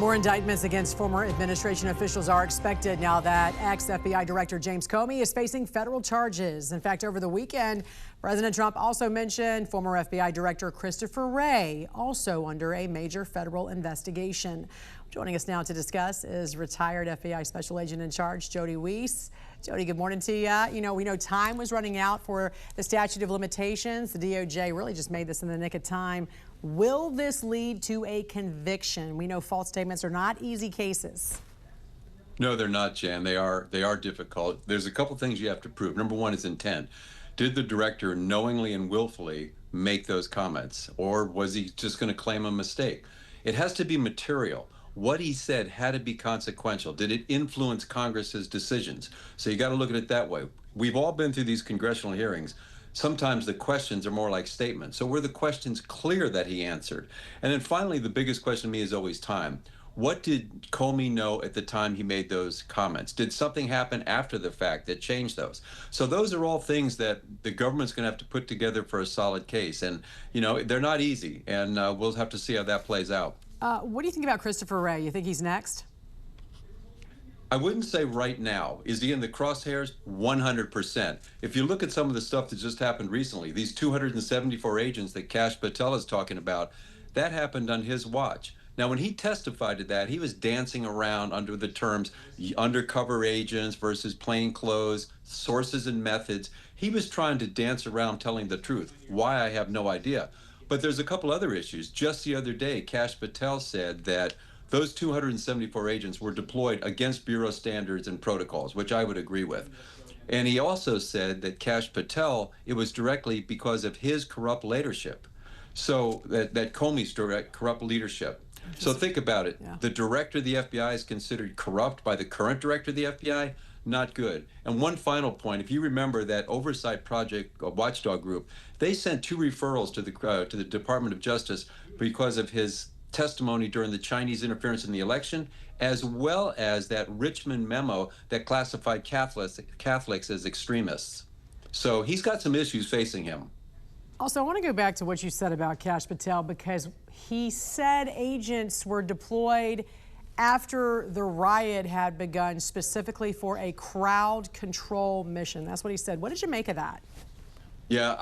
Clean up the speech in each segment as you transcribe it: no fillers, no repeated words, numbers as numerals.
More indictments against former administration officials are expected now that ex-FBI Director James Comey is facing federal charges. In fact, over the weekend, President Trump also mentioned former FBI Director Christopher Wray, also under a major federal investigation. Joining us now to discuss is retired FBI Special Agent in Charge Jody Weis. Jody, good morning to you. We know time was running out for the statute of limitations. The DOJ really just made this in the nick of time. Will this lead to a conviction? We know false statements are not easy cases. No, they're not, Jan. They are difficult. There's a couple things you have to prove. Number one is intent. Did the director knowingly and willfully make those comments, or was he just going to claim a mistake? It has to be material. What he said had to be consequential. Did it influence Congress's decisions? So you got to look at it that way. We've all been through these congressional hearings. Sometimes the questions are more like statements. So were the questions clear that he answered? And then finally, the biggest question to me is always time. What did Comey know at the time he made those comments? Did something happen after the fact that changed those? So those are all things that the government's going to have to put together for a solid case. And, they're not easy. And we'll have to see how that plays out. What do you think about Christopher Wray? You think he's next? I wouldn't say right now. Is he in the crosshairs? 100%. If you look at some of the stuff that just happened recently, these 274 agents that Kash Patel is talking about, that happened on his watch. Now, when he testified to that, he was dancing around under the terms undercover agents versus plainclothes, sources and methods. He was trying to dance around telling the truth. Why, I have no idea. But there's a couple other issues. Just the other day, Kash Patel said that those 274 agents were deployed against Bureau standards and protocols, which I would agree with. And he also said that Kash Patel, it was directly because of his corrupt leadership. So that Comey's corrupt leadership. So think about it. Yeah. The director of the FBI is considered corrupt by the current director of the FBI. Not good. And one final point, if you remember that Oversight Project watchdog group, they sent 2 referrals to the Department of Justice because of his testimony during the Chinese interference in the election, as well as that Richmond memo that classified Catholics as extremists. So he's got some issues facing him. Also, I want to go back to what you said about Kash Patel, because he said agents were deployed after the riot had begun, specifically for a crowd control mission. That's what he said. What did you make of that? Yeah,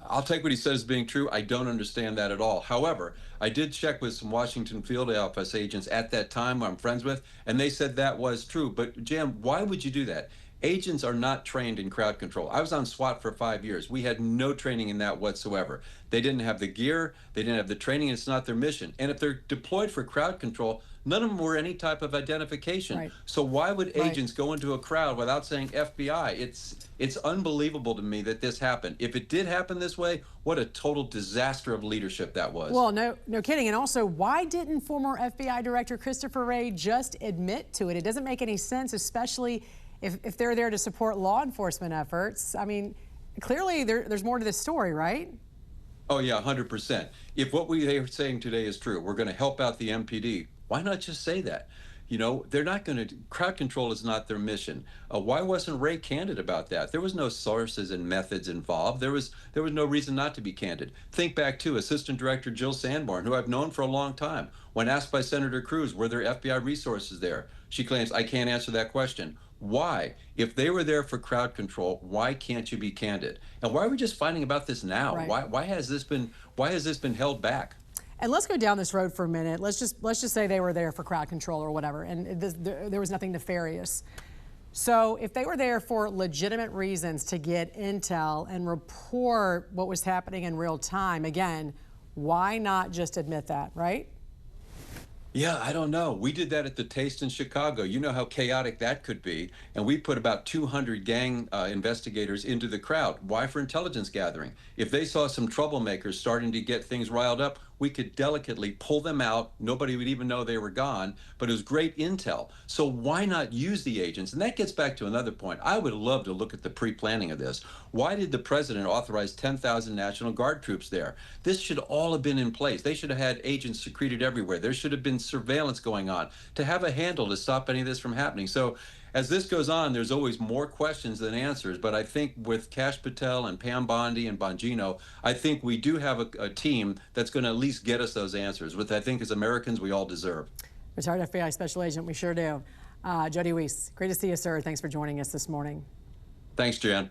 I'll take what he says as being true. I don't understand that at all. However, I did check with some Washington field office agents at that time who I'm friends with, and they said that was true. But Jam, why would you do that? Agents are not trained in crowd control. I was on SWAT for 5 years. We had no training in that whatsoever. They didn't have the gear, they didn't have the training, it's not their mission. And if they're deployed for crowd control, none of them were any type of identification. Right. So why would agents go into a crowd without saying FBI? It's unbelievable to me that this happened. If it did happen this way, what a total disaster of leadership that was. Well, no kidding. And also, why didn't former FBI Director Christopher Wray just admit to it? It doesn't make any sense, especially if they're there to support law enforcement efforts. I mean, clearly there's more to this story, right? Oh, yeah, 100%. If what we are saying today is true, we're going to help out the MPD, why not just say that? They're not going to, crowd control is not their mission. Why wasn't Wray candid about that? There was no sources and methods involved. There was no reason not to be candid. Think back to Assistant Director Jill Sanborn, who I've known for a long time. When asked by Senator Cruz, were there FBI resources there? She claims, I can't answer that question. Why? If they were there for crowd control, why can't you be candid? And why are we just finding about this now? Right. Why has this been held back? And let's go down this road for a minute. Let's just say they were there for crowd control or whatever, and there was nothing nefarious. So if they were there for legitimate reasons to get intel and report what was happening in real time, again, why not just admit that, right? Yeah, I don't know. We did that at the Taste in Chicago. You know how chaotic that could be. And we put about 200 gang investigators into the crowd. Why? For intelligence gathering. If they saw some troublemakers starting to get things riled up, we could delicately pull them out. Nobody would even know they were gone, but it was great intel. So why not use the agents? And that gets back to another point. I would love to look at the pre-planning of this. Why did the president authorize 10,000 National Guard troops there? This should all have been in place. They should have had agents secreted everywhere. There should have been surveillance going on to have a handle to stop any of this from happening. So as this goes on, there's always more questions than answers. But I think with Kash Patel and Pam Bondi and Bongino, I think we do have a team that's going to at least get us those answers, which I think as Americans we all deserve. Retired FBI Special Agent, we sure do. Jody Weis, great to see you, sir. Thanks for joining us this morning. Thanks, Jan.